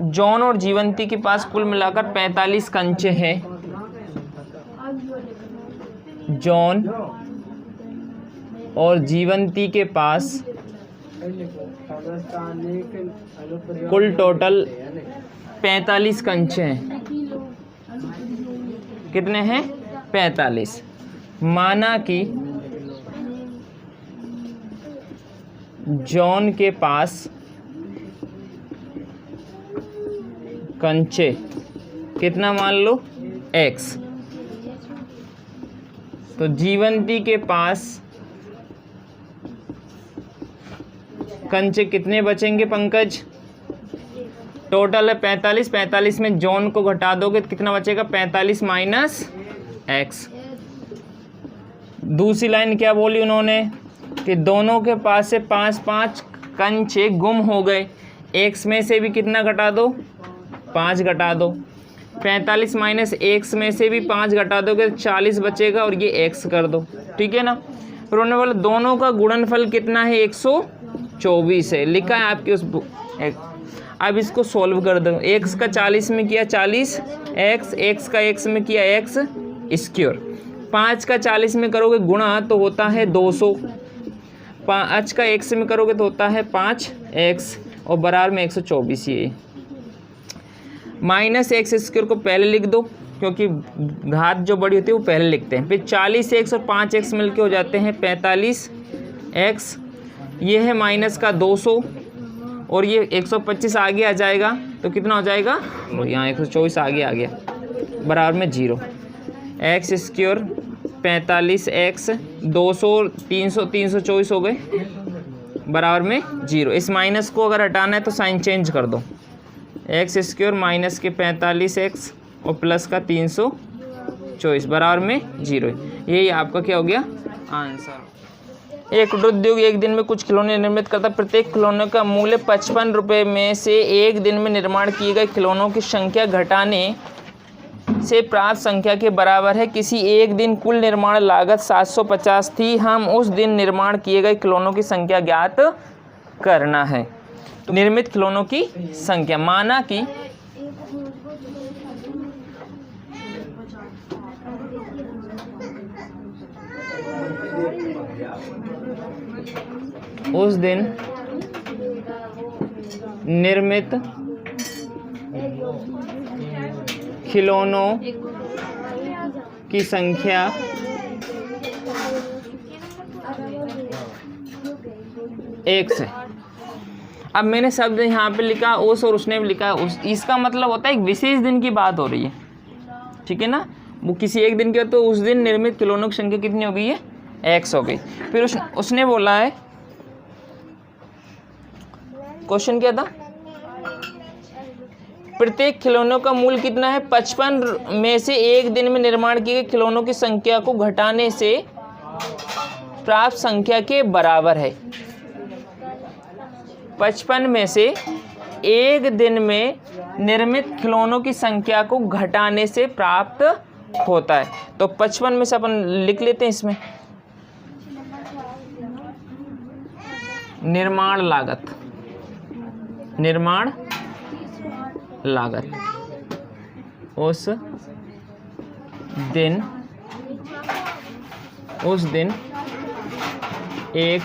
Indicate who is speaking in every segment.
Speaker 1: John और जीवंती के पास कुल मिलाकर 45 कंचे हैं। जॉन और जीवंती के पास कुल टोटल 45 कंचे हैं। कितने हैं? 45। माना कि जॉन के पास कंचे कितना मान लो x, तो जीवंती के पास कंचे कितने बचेंगे पंकज? टोटल है 45। 45 में जॉन को घटा दोगे तो कितना बचेगा? 45 माइनस x। दूसरी लाइन क्या बोली उन्होंने कि दोनों के पास से 5-5 कंचे गुम हो गए। x में से भी कितना घटा दो? 5 घटा दो। 45 माइनस x में से भी 5 घटा दोगे तो 40 बचेगा और ये x कर दो। ठीक है ना। फिर उन्होंने बोला दोनों का गुणनफल कितना है? 124 है, लिखा है आपके उस बुक। अब इसको सॉल्व कर दो। x का 40 में किया 40 x का x में किया x स्क्वायर। 5 का 40 में करोगे गुणा तो होता है 200। 5 का x में करोगे तो होता है 5x और बराबर में 124। ये माइनस एक्स स्क्वायर को पहले लिख दो क्योंकि घात जो बड़ी होती है वो पहले लिखते हैं। फिर 40x और 5x मिलके हो जाते हैं 45x। ये है माइनस का 200 और ये 125 आगे आ जाएगा तो कितना हो जाएगा? यहाँ 124 आगे आ गया, बराबर में 0। एक्स स्क्वायर 45x 200 300 324 हो गए, बराबर में 0। इस माइनस को अगर हटाना है तो साइन चेंज कर दो। एक्स स्क्वायर माइनस के 45x और प्लस का 324 बराबर में 0। यही आपका क्या हो गया? आंसर। एक कुटीर उद्योग एक दिन में कुछ खिलौने निर्मित करता है। प्रत्येक खिलौने का मूल्य 55 रुपये में से एक दिन में निर्माण किए गए खिलौनों की संख्या घटाने से प्राप्त संख्या के बराबर है। किसी एक दिन कुल निर्माण लागत 750 थी। हम उस दिन निर्माण किए गए खिलौनों की संख्या ज्ञात करना है। तो निर्मित खिलौनों की संख्या, माना कि उस दिन निर्मित खिलौनों की संख्या एक से। अब मैंने शब्द यहाँ पे लिखा उस और उसने भी लिखा उस, इसका मतलब होता है एक विशेष दिन की बात हो रही है। ठीक है ना। वो किसी एक दिन की, तो उस दिन निर्मित खिलौनों की संख्या कितनी हो गई है? x हो गई। फिर उसने बोला है, क्वेश्चन क्या था? प्रत्येक खिलौनों का मूल्य कितना है? 55 में से एक दिन में निर्माण किए गए खिलौनों की संख्या को घटाने से प्राप्त संख्या के बराबर है। 55 में से एक दिन में निर्मित खिलौनों की संख्या को घटाने से प्राप्त होता है। तो 55 में से अपन लिख लेते हैं इसमें निर्माण लागत। निर्माण लागत उस दिन एक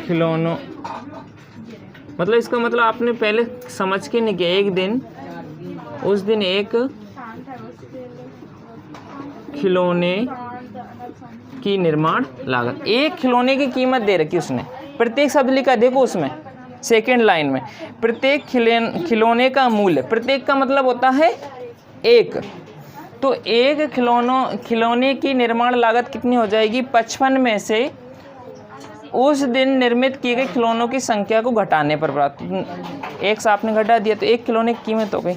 Speaker 1: खिलौनों, मतलब इसका मतलब आपने पहले समझ के नहीं किया। एक दिन, उस दिन एक खिलौने की निर्माण लागत। एक खिलौने की कीमत दे रखी उसने, प्रत्येक शब्द लिखा देखो उसमें सेकेंड लाइन में। प्रत्येक खिलौने का मूल्य, प्रत्येक का मतलब होता है एक, तो एक खिलौने की निर्माण लागत कितनी हो जाएगी? 55 में से उस दिन निर्मित किए गए खिलौनों की संख्या को घटाने पर प्राप्त। एक से आपने घटा दिया तो एक खिलौने की कीमत हो गई।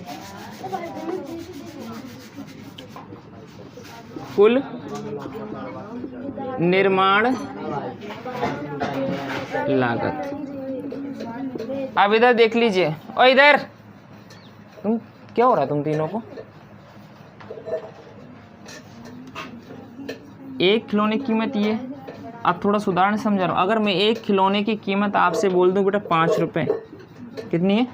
Speaker 1: कुल निर्माण लागत। अब इधर देख लीजिए, और इधर तुम क्या हो रहा है तुम तीनों को? एक खिलौने की कीमत ये, अब थोड़ा सुधारण समझा रहा हूँ। अगर मैं एक खिलौने की कीमत आपसे बोल दूं बेटा 5 रुपये, कितनी है?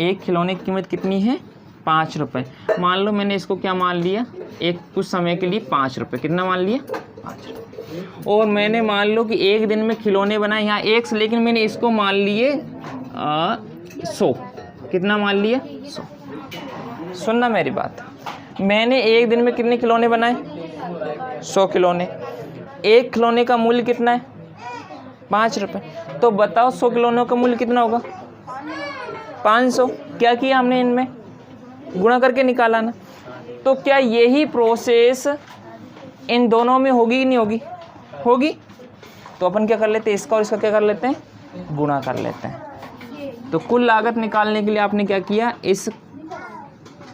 Speaker 1: एक खिलौने की कीमत कितनी है? 5 रुपये। मान लो मैंने इसको क्या मान लिया, एक कुछ समय के लिए 5 रुपये। कितना मान लिया? 5 रुपये। और मैंने मान लो कि एक दिन में खिलौने बनाए यहाँ 100, लेकिन मैंने इसको मान लिए 100। कितना मान लिया? 100। सुनना मेरी बात, मैंने एक दिन में कितने खिलौने बनाए? 100 खिलौने। एक खिलौने का मूल्य कितना है? 5 रुपये। तो बताओ 100 खिलौनों का मूल्य कितना होगा? 500। क्या किया हमने? इनमें गुणा करके निकाला ना। तो क्या यही प्रोसेस इन दोनों में होगी कि नहीं होगी? होगी। तो अपन क्या कर लेते हैं, इसका और इसका क्या कर लेते हैं? गुणा कर लेते हैं। तो कुल लागत निकालने के लिए आपने क्या किया, इस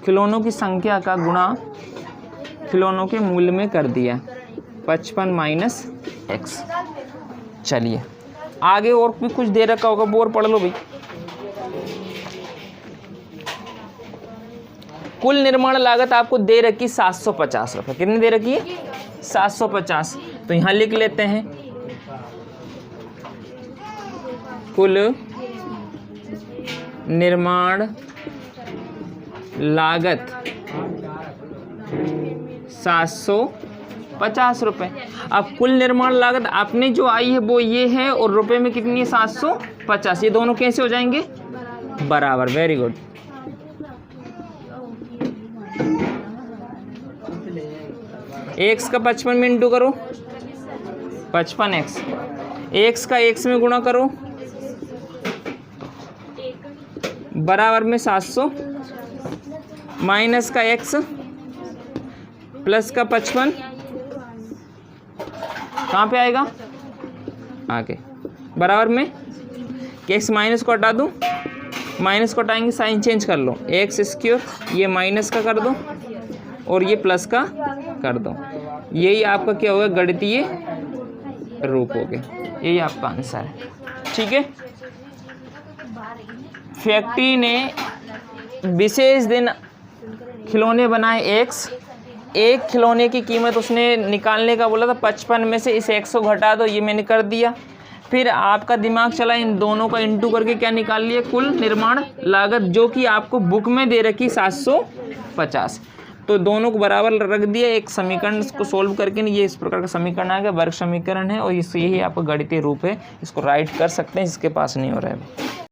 Speaker 1: खिलौनों की संख्या का गुणा खिलौनों के मूल्य में कर दिया, 55 माइनस एक्स। चलिए आगे और भी कुछ दे रखा होगा, वो और पढ़ लो भाई। कुल निर्माण लागत आपको दे रखी 750 रुपये। कितनी दे रखी है? 750। तो यहाँ लिख लेते हैं कुल निर्माण लागत 750 रुपये। अब कुल निर्माण लागत आपने जो आई है वो ये है, और रुपए में कितनी है? 750। ये दोनों कैसे हो जाएंगे? बराबर। Very good. एक्स का 55 में इंटू करो, 55x। एक्स का x में गुणा करो, बराबर में 700 माइनस का x प्लस का 55 कहाँ पे आएगा? आगे बराबर में x माइनस को हटा दूँ, माइनस को हटाएंगे साइन चेंज कर लो, एक्स स्क्वायर, ये माइनस का कर दो और ये प्लस का कर दो। यही आपका क्या होगा? गणितीय रूप हो गया। यही आपका आंसर है। ठीक है। फैक्ट्री ने विशेष दिन खिलौने बनाए एक्स। एक खिलौने की कीमत उसने निकालने का बोला था 55 में से इस 100 घटा दो, ये मैंने कर दिया। फिर आपका दिमाग चला, इन दोनों का इंटू करके क्या निकाल लिया? कुल निर्माण लागत, जो कि आपको बुक में दे रखी 750। तो दोनों को बराबर रख दिया, एक समीकरण को सोल्व करके। ये इस प्रकार का समीकरण आ गया, वर्ग समीकरण है, और यही आपका गणितीय रूप है। इसको राइट कर सकते हैं जिसके पास नहीं हो रहा है।